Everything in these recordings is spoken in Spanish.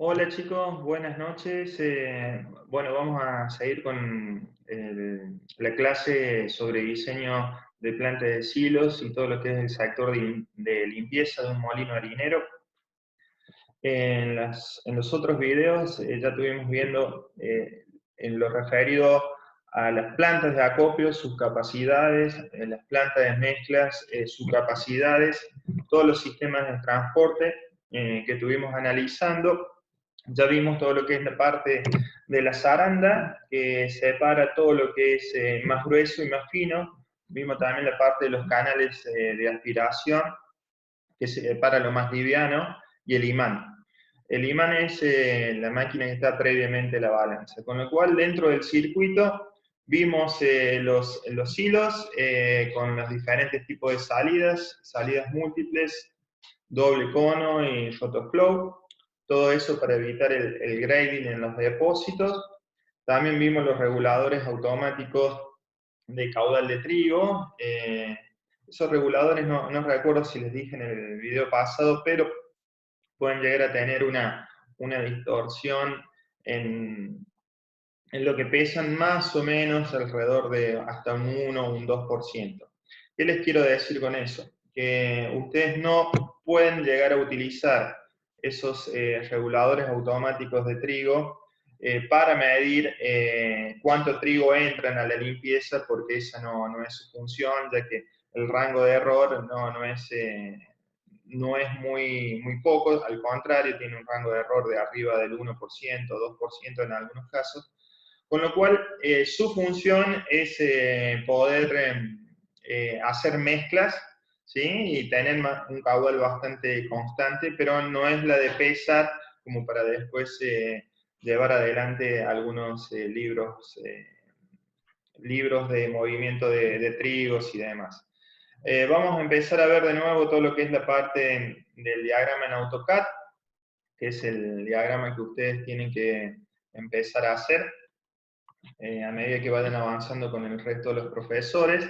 Hola chicos, buenas noches. Bueno, vamos a seguir con la clase sobre diseño de plantas de silos y todo lo que es el sector de limpieza de un molino harinero. En los otros videos ya estuvimos viendo en lo referido a las plantas de acopio, sus capacidades, las plantas de mezclas, sus capacidades, todos los sistemas de transporte que estuvimos analizando. Ya vimos todo lo que es la parte de la zaranda, que separa todo lo que es más grueso y más fino. Vimos también la parte de los canales de aspiración, que separa lo más liviano, y el imán. El imán es la máquina que está previamente a la balanza, con lo cual dentro del circuito vimos los hilos con los diferentes tipos de salidas, salidas múltiples, doble cono y rotoflow, todo eso para evitar el grading en los depósitos. También vimos los reguladores automáticos de caudal de trigo. Esos reguladores no recuerdo si les dije en el video pasado, pero pueden llegar a tener una distorsión en lo que pesan más o menos alrededor de hasta un 1 o un 2%. ¿Qué les quiero decir con eso? Que ustedes no pueden llegar a utilizar esos reguladores automáticos de trigo para medir cuánto trigo entran a la limpieza, porque esa no es su función, ya que el rango de error no es muy poco, al contrario, tiene un rango de error de arriba del 1%, 2% en algunos casos, con lo cual su función es poder hacer mezclas, ¿sí? Y tener un caudal bastante constante, pero no es la de pesar como para después llevar adelante algunos libros de movimiento de trigos y demás. Vamos a empezar a ver de nuevo todo lo que es la parte del diagrama en AutoCAD, que es el diagrama que ustedes tienen que empezar a hacer a medida que vayan avanzando con el resto de los profesores.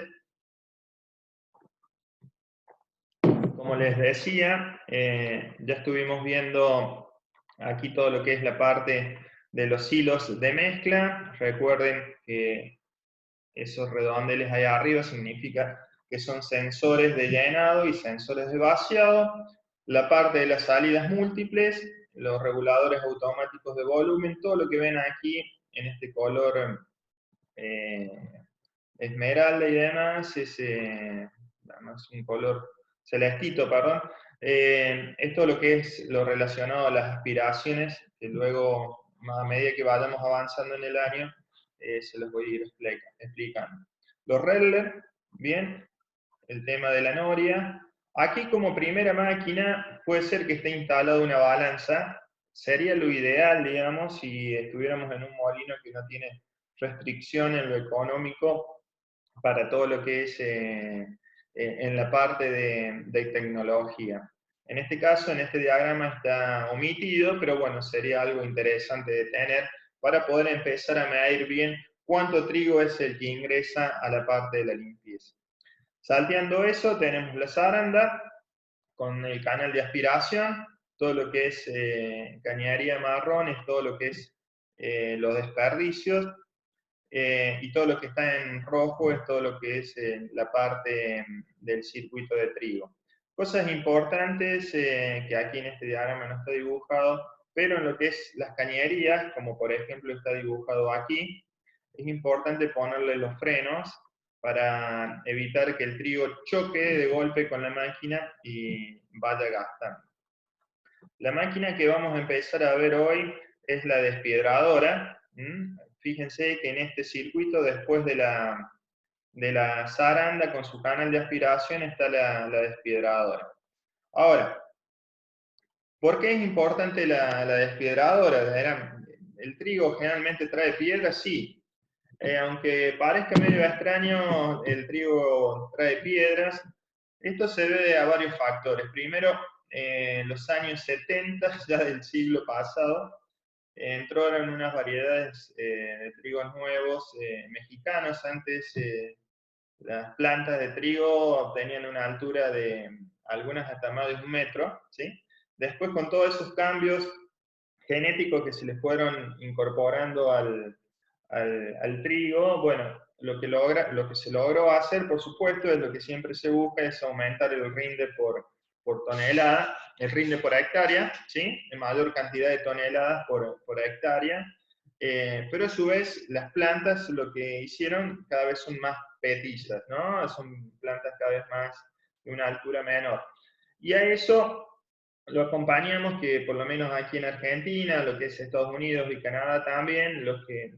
Como les decía, ya estuvimos viendo aquí todo lo que es la parte de los hilos de mezcla. Recuerden que esos redondeles ahí arriba significa que son sensores de llenado y sensores de vaciado. La parte de las salidas múltiples, los reguladores automáticos de volumen, todo lo que ven aquí en este color eh, esmeralda y demás, además un color celestito, perdón. Esto lo que es lo relacionado a las aspiraciones, que luego, a medida que vayamos avanzando en el año, se los voy a ir explicando. Los Redler, bien, el tema de la noria. Aquí como primera máquina puede ser que esté instalada una balanza. Sería lo ideal, digamos, si estuviéramos en un molino que no tiene restricción en lo económico para todo lo que es en la parte de tecnología. En este caso, en este diagrama está omitido, pero bueno, sería algo interesante de tener para poder empezar a medir bien cuánto trigo es el que ingresa a la parte de la limpieza. Salteando eso, tenemos la zaranda con el canal de aspiración, todo lo que es cañería marrón, es todo lo que es los desperdicios, y todo lo que está en rojo es todo lo que es la parte del circuito de trigo. Cosas importantes que aquí en este diagrama no está dibujado, pero en lo que es las cañerías, como por ejemplo está dibujado aquí, es importante ponerle los frenos para evitar que el trigo choque de golpe con la máquina y vaya gastando. La máquina que vamos a empezar a ver hoy es la despiedradora. Fíjense que en este circuito, después de la zaranda con su canal de aspiración, está la despiedradora. Ahora, ¿por qué es importante la despiedradora? ¿El trigo generalmente trae piedras? Sí. Aunque parezca medio extraño, el trigo trae piedras. Esto se debe a varios factores. Primero, en los años 70, ya del siglo pasado, entraron unas variedades de trigos nuevos mexicanos. Antes las plantas de trigo tenían una altura de algunas hasta más de 1 metro, ¿sí? Después, con todos esos cambios genéticos que se le fueron incorporando al trigo, bueno, lo que se logró hacer, por supuesto, es lo que siempre se busca, es aumentar el rinde por tonelada, el rinde por hectárea, ¿sí? En mayor cantidad de toneladas por hectárea, pero a su vez las plantas lo que hicieron cada vez son más petizas, ¿no? Son plantas cada vez más de una altura menor. Y a eso lo acompañamos, que por lo menos aquí en Argentina, lo que es Estados Unidos y Canadá también, los que,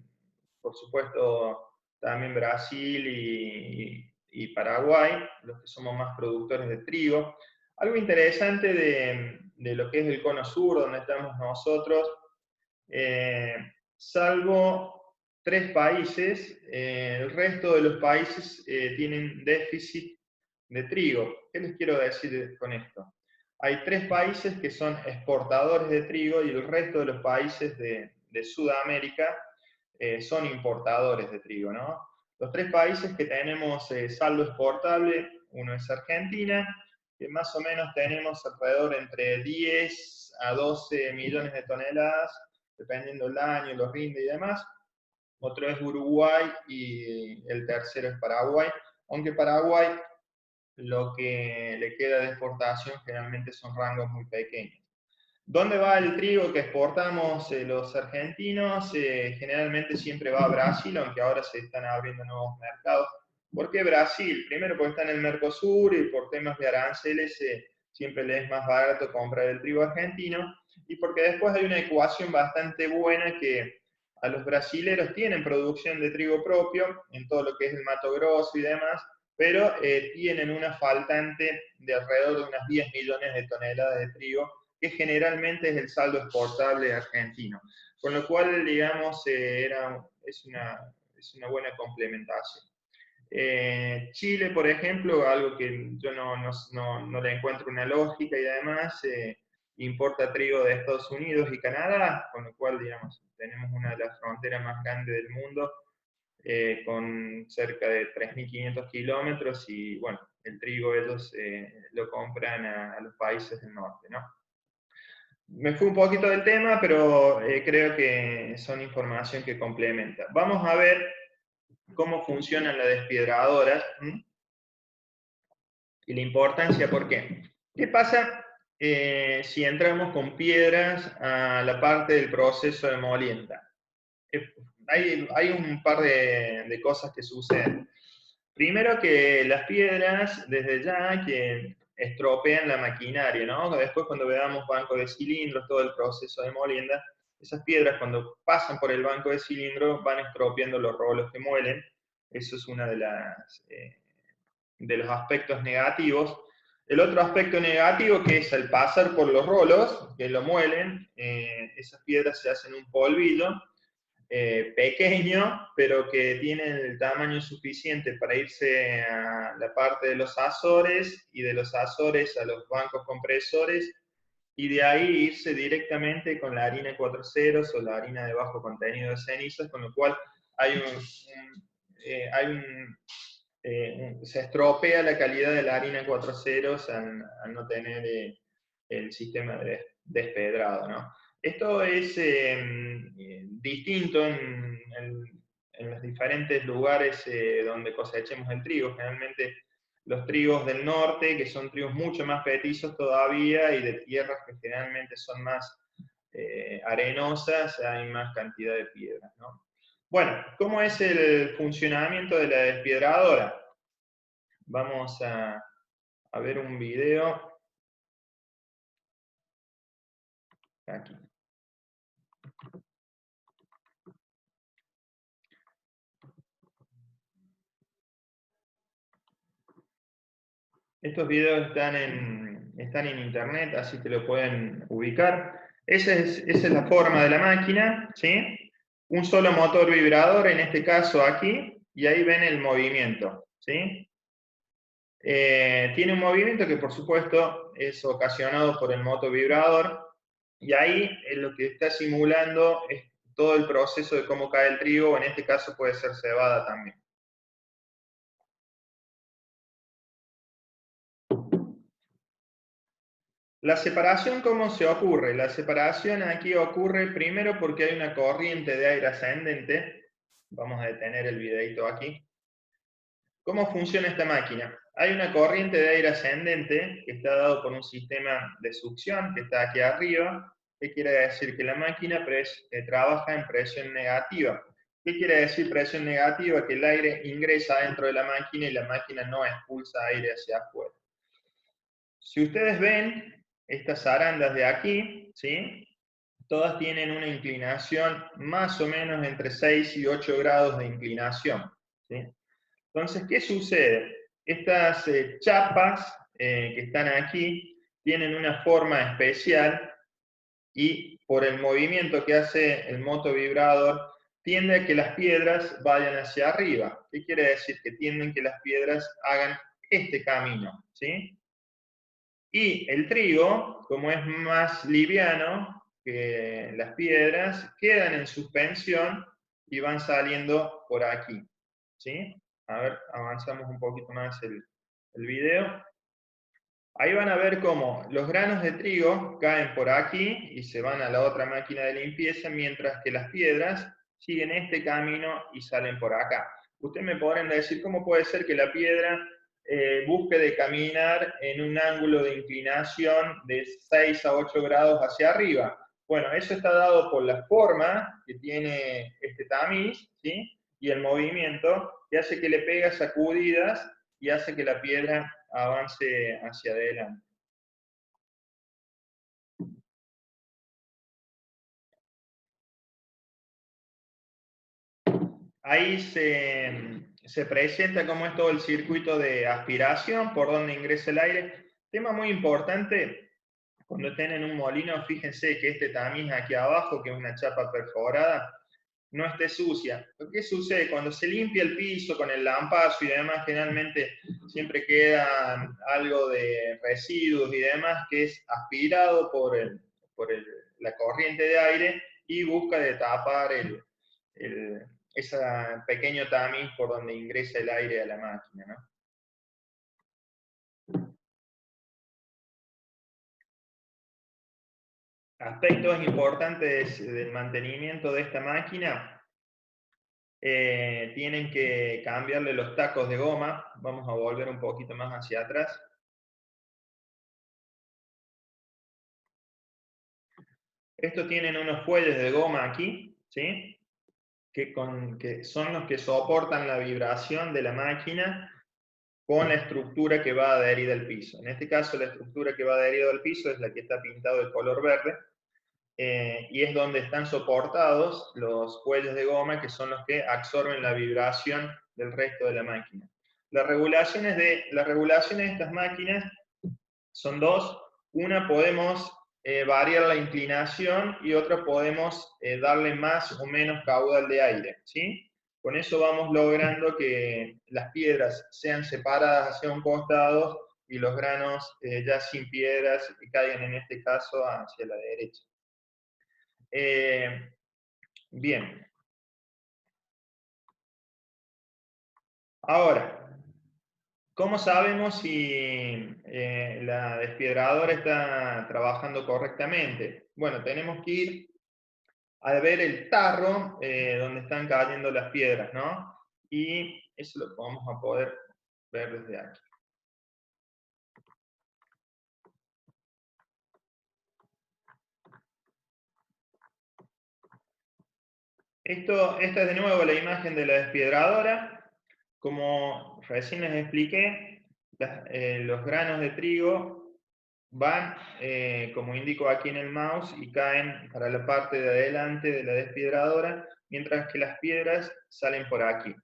por supuesto, también Brasil y Paraguay, los que somos más productores de trigo. Algo interesante de lo que es el cono sur, donde estamos nosotros, eh, salvo 3 países, el resto de los países tienen déficit de trigo. ¿Qué les quiero decir con esto? Hay 3 países que son exportadores de trigo y el resto de los países de Sudamérica son importadores de trigo, ¿no? Los 3 países que tenemos saldo exportable, uno es Argentina, que más o menos tenemos alrededor entre 10 a 12 millones de toneladas, dependiendo del año, los rinde y demás. Otro es Uruguay y el tercero es Paraguay, aunque Paraguay lo que le queda de exportación generalmente son rangos muy pequeños. ¿Dónde va el trigo que exportamos los argentinos? Generalmente siempre va a Brasil, aunque ahora se están abriendo nuevos mercados. ¿Por qué Brasil? Primero porque está en el Mercosur y por temas de aranceles siempre le es más barato comprar el trigo argentino. Y porque después hay una ecuación bastante buena que a los brasileros tienen producción de trigo propio en todo lo que es el Mato Grosso y demás, pero tienen una faltante de alrededor de unas 10 millones de toneladas de trigo, que generalmente es el saldo exportable argentino. Con lo cual, digamos, es una buena complementación. Chile, por ejemplo, algo que yo no le encuentro una lógica y además importa trigo de Estados Unidos y Canadá, con lo cual, digamos, tenemos una de las fronteras más grandes del mundo, con cerca de 3.500 kilómetros y, bueno, el trigo ellos lo compran a los países del norte, ¿no? Me fui un poquito del tema, pero creo que son información que complementa. Vamos a ver cómo funcionan las despiedradoras y la importancia, ¿por qué? ¿Qué pasa si entramos con piedras a la parte del proceso de molienda? Hay un par de cosas que suceden. Primero que las piedras, desde ya, que estropean la maquinaria, ¿no? Después cuando veamos banco de cilindros, todo el proceso de molienda, esas piedras cuando pasan por el banco de cilindros van estropeando los rolos que muelen. Eso es uno de los aspectos negativos. El otro aspecto negativo, que es al pasar por los rolos, que lo muelen, esas piedras se hacen un polvillo, pequeño, pero que tienen el tamaño suficiente para irse a la parte de los Azores y de los Azores a los bancos compresores y de ahí irse directamente con la harina 4 ceros o la harina de bajo contenido de cenizas, con lo cual se estropea la calidad de la harina 4 ceros al no tener el sistema de despedrado, ¿no? Esto es distinto en los diferentes lugares donde cosechemos el trigo. Generalmente los trigos del norte, que son trigos mucho más petizos todavía y de tierras que generalmente son más arenosas, hay más cantidad de piedras, ¿no? Bueno, ¿cómo es el funcionamiento de la despiedradora? Vamos a ver un video aquí. Estos videos están en internet, así que lo pueden ubicar. Esa es la forma de la máquina, ¿sí? Un solo motor vibrador, en este caso aquí, y ahí ven el movimiento, ¿sí? Tiene un movimiento que por supuesto es ocasionado por el motor vibrador, y ahí lo que está simulando es todo el proceso de cómo cae el trigo, en este caso puede ser cebada también. La separación, ¿cómo se ocurre? La separación aquí ocurre primero porque hay una corriente de aire ascendente. Vamos a detener el videito aquí. ¿Cómo funciona esta máquina? Hay una corriente de aire ascendente que está dado por un sistema de succión que está aquí arriba. ¿Qué quiere decir? Que la máquina trabaja en presión negativa. ¿Qué quiere decir presión negativa? Que el aire ingresa dentro de la máquina y la máquina no expulsa aire hacia afuera. Si ustedes ven estas arandas de aquí, ¿sí? Todas tienen una inclinación más o menos entre 6 y 8 grados de inclinación, ¿sí? Entonces, ¿qué sucede? Estas chapas que están aquí tienen una forma especial y por el movimiento que hace el motovibrador tiende a que las piedras vayan hacia arriba. ¿Qué quiere decir? Que tienden que las piedras hagan este camino, ¿sí? Y el trigo, como es más liviano que las piedras, quedan en suspensión y van saliendo por aquí, ¿sí? A ver, avanzamos un poquito más el video. Ahí van a ver cómo los granos de trigo caen por aquí y se van a la otra máquina de limpieza, mientras que las piedras siguen este camino y salen por acá. Ustedes me podrán decir cómo puede ser que la piedra busque de caminar en un ángulo de inclinación de 6 a 8 grados hacia arriba. Bueno, eso está dado por la forma que tiene este tamiz, ¿sí? Y el movimiento que hace que le pega sacudidas y hace que la piedra avance hacia adelante. Ahí se presenta cómo es todo el circuito de aspiración, por donde ingresa el aire. Tema muy importante, cuando estén en un molino, fíjense que este tamiz aquí abajo, que es una chapa perforada, no esté sucia. ¿Qué sucede? Cuando se limpia el piso con el lampazo y demás, generalmente siempre queda algo de residuos y demás que es aspirado la corriente de aire y busca de tapar ese pequeño tamiz por donde ingresa el aire a la máquina, ¿no? Aspectos importantes del mantenimiento de esta máquina: tienen que cambiarle los tacos de goma. Vamos a volver un poquito más hacia atrás. Estos tienen unos fuelles de goma aquí, ¿sí? Que son los que soportan la vibración de la máquina con la estructura que va adherida al piso. En este caso, la estructura que va adherida al piso es la que está pintado de color verde, y es donde están soportados los fuelles de goma, que son los que absorben la vibración del resto de la máquina. Las regulaciones de estas máquinas son dos. Una, podemos variar la inclinación, y otra, podemos darle más o menos caudal de aire, ¿sí? Con eso vamos logrando que las piedras sean separadas hacia un costado y los granos ya sin piedras caigan en este caso hacia la derecha. Bien. Ahora, ¿cómo sabemos si la despiedradora está trabajando correctamente? Bueno, tenemos que ir a ver el tarro donde están cayendo las piedras, ¿no? Y eso lo vamos a poder ver desde aquí. Esta es de nuevo la imagen de la despiedradora. Como recién les expliqué, los granos de trigo van, como indico aquí en el mouse, y caen para la parte de adelante de la despiedradora, mientras que las piedras salen por aquí.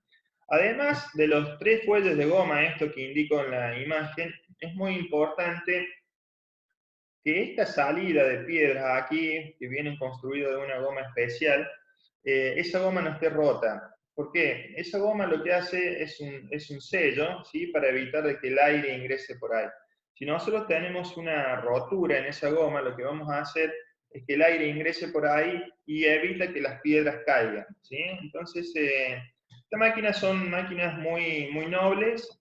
Además de los 3 fuelles de goma, esto que indico en la imagen, es muy importante que esta salida de piedras aquí, que vienen construidas de una goma especial, esa goma no esté rota. ¿Por qué? Esa goma lo que hace es un sello, ¿sí? Para evitar de que el aire ingrese por ahí. Si nosotros tenemos una rotura en esa goma, lo que vamos a hacer es que el aire ingrese por ahí y evita que las piedras caigan, ¿sí? Entonces, estas máquinas son máquinas muy, muy nobles.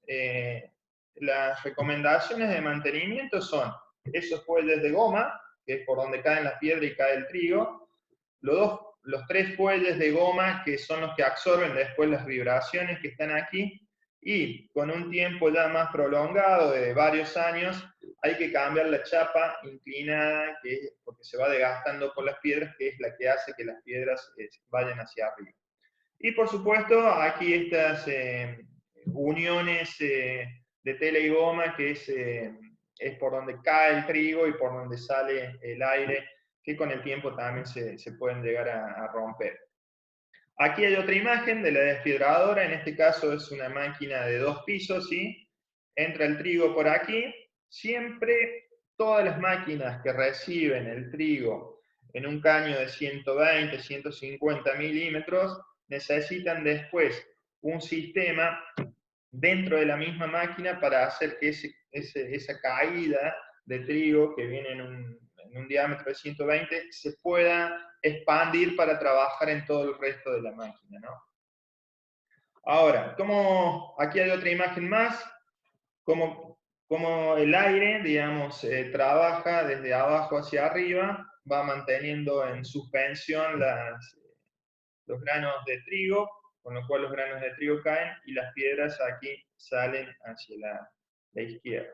Las recomendaciones de mantenimiento son: esos fuelles de goma, que es por donde caen las piedras y cae el trigo, los tres fuelles de goma que son los que absorben después las vibraciones que están aquí, y con un tiempo ya más prolongado de varios años, hay que cambiar la chapa inclinada, porque se va desgastando por las piedras, que es la que hace que las piedras vayan hacia arriba. Y por supuesto, aquí estas uniones de tela y goma, que es por donde cae el trigo y por donde sale el aire, que con el tiempo también se pueden llegar a romper. Aquí hay otra imagen de la desfiebradora, en este caso es una máquina de 2 pisos, ¿sí? Entra el trigo por aquí, siempre todas las máquinas que reciben el trigo en un caño de 120, 150 milímetros, necesitan después un sistema dentro de la misma máquina para hacer que esa caída de trigo que viene en un diámetro de 120 se pueda expandir para trabajar en todo el resto de la máquina, ¿no? Ahora, aquí hay otra imagen más, como el aire, digamos, trabaja desde abajo hacia arriba, va manteniendo en suspensión los granos de trigo, con lo cual los granos de trigo caen y las piedras aquí salen hacia la izquierda.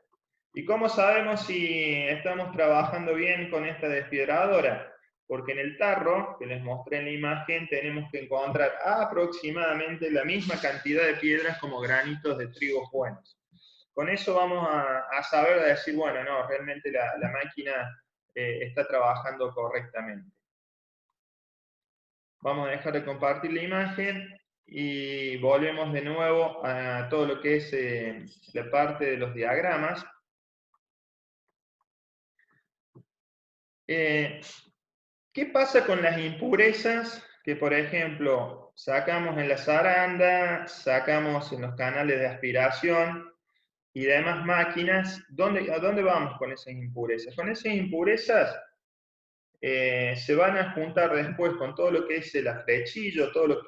¿Y cómo sabemos si estamos trabajando bien con esta despiedradora? Porque en el tarro, que les mostré en la imagen, tenemos que encontrar aproximadamente la misma cantidad de piedras como granitos de trigo buenos. Con eso vamos a saber decir, bueno, no, realmente la máquina está trabajando correctamente. Vamos a dejar de compartir la imagen y volvemos de nuevo a todo lo que es la parte de los diagramas. ¿Qué pasa con las impurezas que, por ejemplo, sacamos en la zaranda, sacamos en los canales de aspiración y demás máquinas? ¿A dónde vamos con esas impurezas? Con esas impurezas se van a juntar después con todo lo que es el afrechillo, todo lo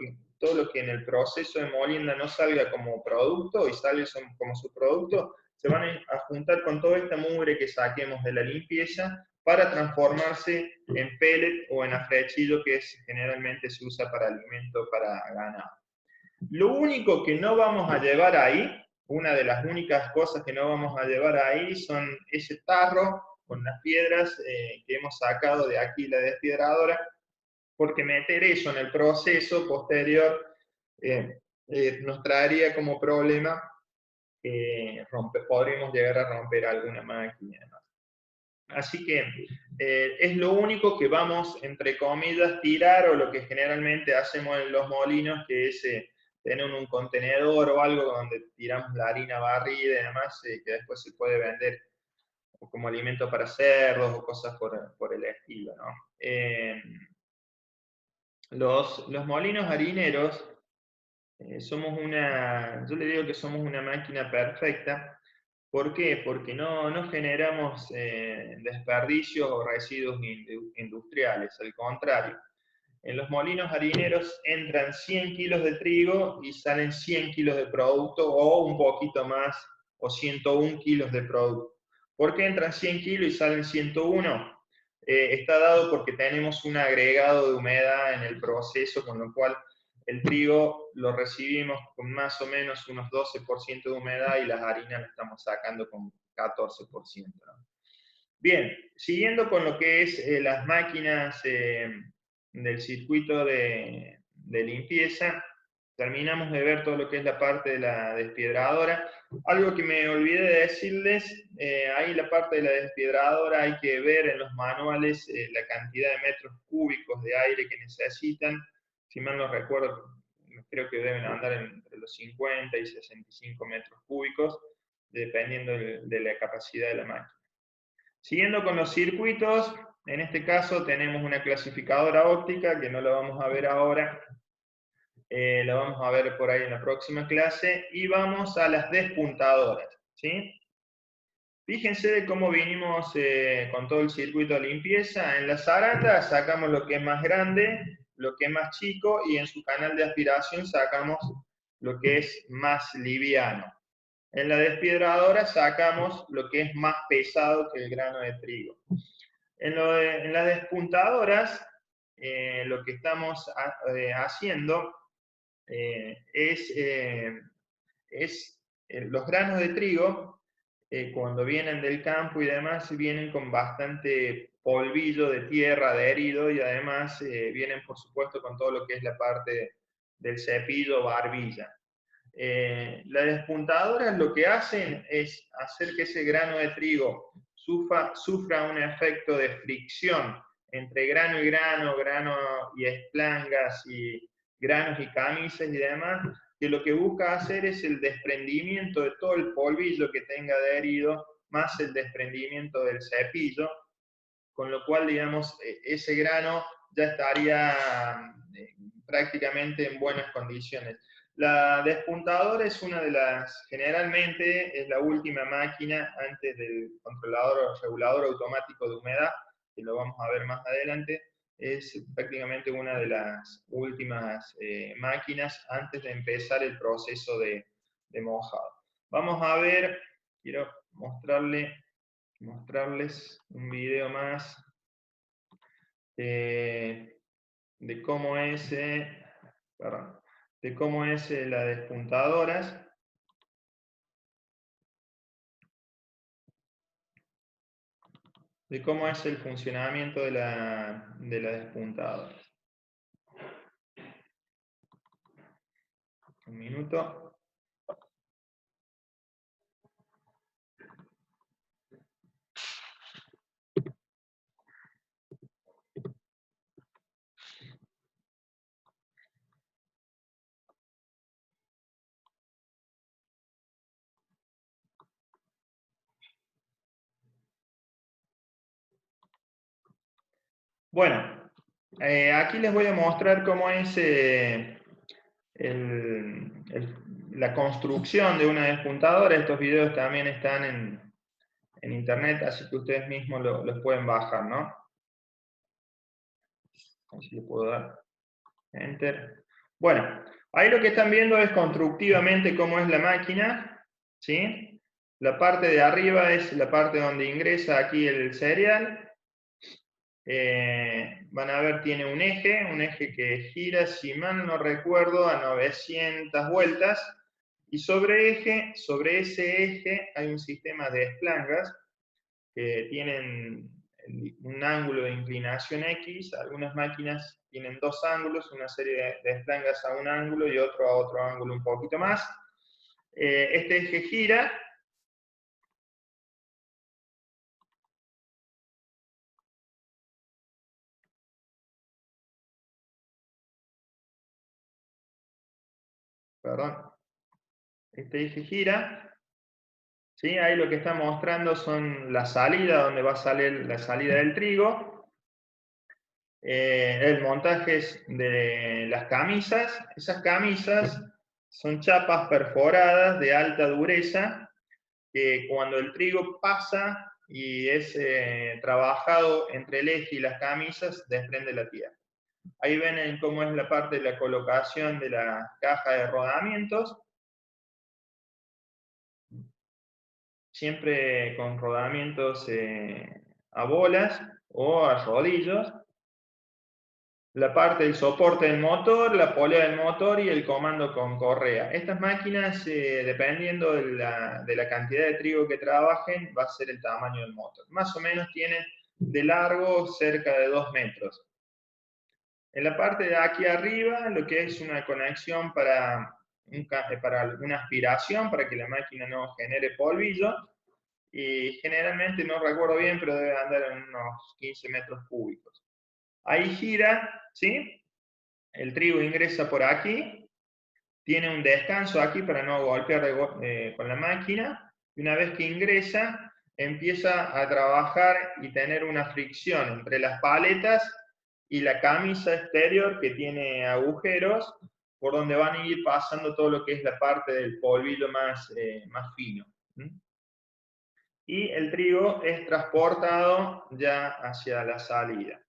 que en el proceso de molienda no salga como producto y sale como subproducto, se van a juntar con toda esta mugre que saquemos de la limpieza para transformarse en pellet o en afrechillo, que generalmente se usa para alimento para ganado. Lo único que no vamos a llevar ahí, una de las únicas cosas que no vamos a llevar ahí, son ese tarro con las piedras que hemos sacado de aquí la despiedradora, porque meter eso en el proceso posterior nos traería como problema podríamos llegar a romper alguna máquina. Así que es lo único que vamos, entre comillas, tirar, o lo que generalmente hacemos en los molinos, que es tener un contenedor o algo donde tiramos la harina barrida y demás, que después se puede vender como alimento para cerdos o cosas por el estilo, ¿no? Los molinos harineros yo le digo que somos una máquina perfecta. ¿Por qué? Porque no generamos desperdicios o residuos industriales, al contrario. En los molinos harineros entran 100 kilos de trigo y salen 100 kilos de producto, o un poquito más, o 101 kilos de producto. ¿Por qué entran 100 kilos y salen 101? Está dado porque tenemos un agregado de humedad en el proceso, con lo cual el trigo lo recibimos con más o menos unos 12% de humedad y las harinas las estamos sacando con 14%, ¿no? Bien, siguiendo con lo que es las máquinas del circuito de limpieza, terminamos de ver todo lo que es la parte de la despiedradora. Algo que me olvidé de decirles, ahí la parte de la despiedradora hay que ver en los manuales la cantidad de metros cúbicos de aire que necesitan. Si mal no recuerdo, creo que deben andar entre los 50 y 65 metros cúbicos, dependiendo de la capacidad de la máquina. Siguiendo con los circuitos, en este caso tenemos una clasificadora óptica, que no la vamos a ver ahora, la vamos a ver por ahí en la próxima clase, y vamos a las despuntadoras, ¿sí? Fíjense de cómo vinimos con todo el circuito de limpieza. En la zaranda sacamos lo que es más grande, lo que es más chico, y en su canal de aspiración sacamos lo que es más liviano. En la despiedradora sacamos lo que es más pesado que el grano de trigo. En las despuntadoras, lo que estamos haciendo los granos de trigo, cuando vienen del campo y demás, vienen con bastante polvillo de tierra adherido y además vienen, por supuesto, con todo lo que es la parte del cepillo, barbilla. Las despuntadoras lo que hacen es hacer que ese grano de trigo sufra un efecto de fricción entre grano y grano y esplangas y granos y camisas y demás, que lo que busca hacer es el desprendimiento de todo el polvillo que tenga adherido, más el desprendimiento del cepillo, con lo cual, digamos, ese grano ya estaría prácticamente en buenas condiciones. La despuntadora es una de las, generalmente es la última máquina antes del controlador o regulador automático de humedad, que lo vamos a ver más adelante, es prácticamente una de las últimas máquinas antes de empezar el proceso de mojado. Vamos a ver, quiero mostrarles un video más de cómo es, las despuntadoras. De cómo es el funcionamiento de la despuntadora. Un minuto. Bueno, aquí les voy a mostrar cómo es la construcción de una despuntadora. Estos videos también están en internet, así que ustedes mismos los pueden bajar, ¿no? Así le puedo dar Enter. Bueno, ahí lo que están viendo es constructivamente cómo es la máquina, ¿sí? La parte de arriba es la parte donde ingresa aquí el cereal. Van a ver, tiene un eje que gira, si mal no recuerdo, a 900 vueltas. Y sobre ese eje hay un sistema de esplangas que tienen un ángulo de inclinación X. Algunas máquinas tienen dos ángulos, una serie de esplangas a un ángulo y otro a otro ángulo un poquito más. Este eje gira. Perdón. Este eje gira. ¿Sí? Ahí lo que está mostrando son la salida, donde va a salir la salida del trigo. El montaje de las camisas. Esas camisas son chapas perforadas de alta dureza, que cuando el trigo pasa y es trabajado entre el eje y las camisas, desprende la tierra. Ahí ven cómo es la parte de la colocación de la caja de rodamientos. Siempre con rodamientos a bolas o a rodillos. La parte del soporte del motor, la polea del motor y el comando con correa. Estas máquinas, dependiendo de la cantidad de trigo que trabajen, va a ser el tamaño del motor. Más o menos tienen de largo cerca de 2 metros. En la parte de aquí arriba, lo que es una conexión para una aspiración, para que la máquina no genere polvillo. Y generalmente, no recuerdo bien, pero debe andar en unos 15 metros cúbicos. Ahí gira, ¿sí? El trigo ingresa por aquí, tiene un descanso aquí para no golpear con la máquina, y una vez que ingresa, empieza a trabajar y tener una fricción entre las paletas y la camisa exterior, que tiene agujeros, por donde van a ir pasando todo lo que es la parte del polvillo más fino. Y el trigo es transportado ya hacia la salida.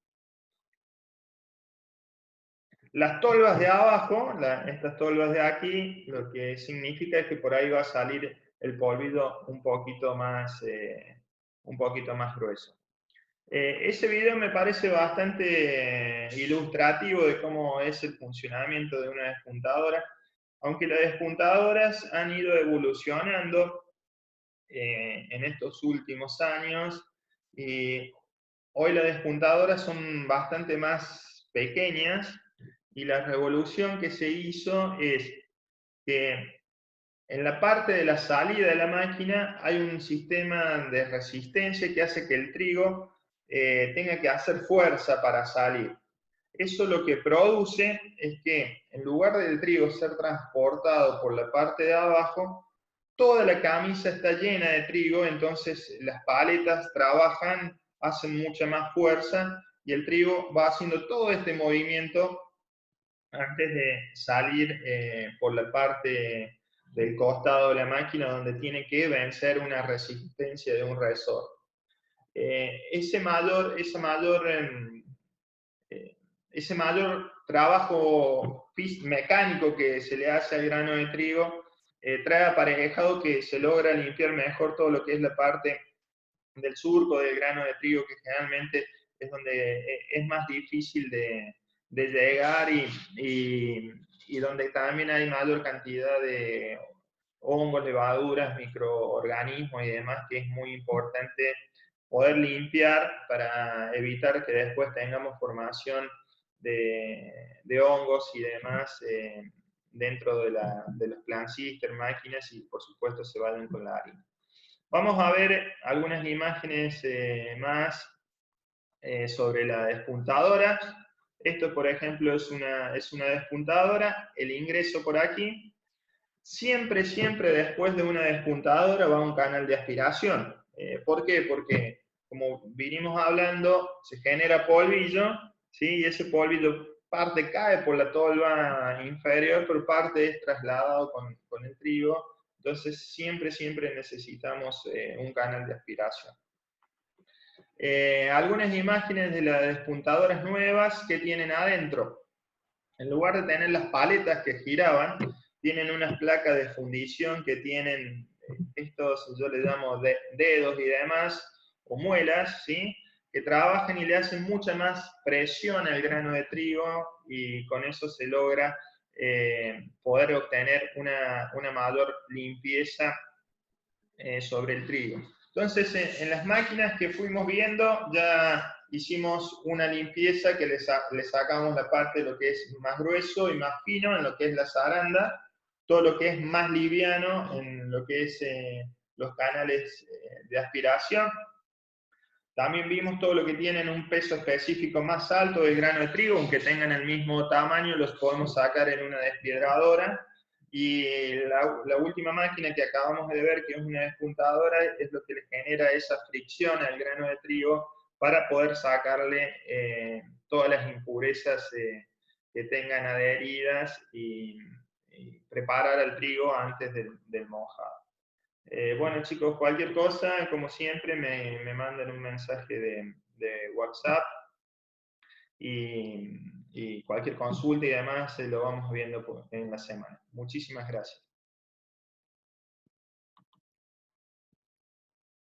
Las tolvas de abajo, estas tolvas de aquí, lo que significa es que por ahí va a salir el polvillo un poquito más grueso. Ese video me parece bastante ilustrativo de cómo es el funcionamiento de una despuntadora, aunque las despuntadoras han ido evolucionando en estos últimos años, y hoy las despuntadoras son bastante más pequeñas, y la revolución que se hizo es que en la parte de la salida de la máquina hay un sistema de resistencia que hace que el trigo tenga que hacer fuerza para salir. Eso lo que produce es que en lugar del trigo ser transportado por la parte de abajo, toda la camisa está llena de trigo, entonces las paletas trabajan, hacen mucha más fuerza y el trigo va haciendo todo este movimiento antes de salir por la parte del costado de la máquina donde tiene que vencer una resistencia de un resorte. Eh, ese mayor trabajo mecánico que se le hace al grano de trigo trae aparejado que se logra limpiar mejor todo lo que es la parte del surco del grano de trigo, que generalmente es donde es más difícil de llegar y donde también hay mayor cantidad de hongos, levaduras, microorganismos y demás, que es muy importante poder limpiar para evitar que después tengamos formación de hongos y demás dentro de los plant systems, máquinas, y por supuesto se vayan con la harina. Vamos a ver algunas imágenes más sobre la despuntadora. Esto, por ejemplo, es una despuntadora. El ingreso por aquí. Siempre, siempre después de una despuntadora va un canal de aspiración. ¿Por qué? Porque, como vinimos hablando, se genera polvillo, ¿sí? Y ese polvillo parte cae por la tolva inferior, pero parte es trasladado con el trigo. Entonces, siempre, siempre necesitamos un canal de aspiración. Algunas imágenes de las despuntadoras nuevas que tienen adentro. En lugar de tener las paletas que giraban, tienen unas placas de fundición que tienen estos, yo les llamo dedos y demás, o muelas, ¿sí? Que trabajan y le hacen mucha más presión al grano de trigo, y con eso se logra poder obtener una mayor limpieza sobre el trigo. Entonces, en las máquinas que fuimos viendo, ya hicimos una limpieza que le sacamos la parte de lo que es más grueso y más fino en lo que es la zaranda, todo lo que es más liviano en lo que es los canales de aspiración. También vimos todo lo que tienen un peso específico más alto del grano de trigo, aunque tengan el mismo tamaño, los podemos sacar en una despiedradora. Y la última máquina que acabamos de ver, que es una despuntadora, es lo que le genera esa fricción al grano de trigo para poder sacarle todas las impurezas que tengan adheridas y preparar al trigo antes del mojado. Bueno, chicos, cualquier cosa, como siempre, me mandan un mensaje de WhatsApp, y cualquier consulta y demás lo vamos viendo en la semana. Muchísimas gracias.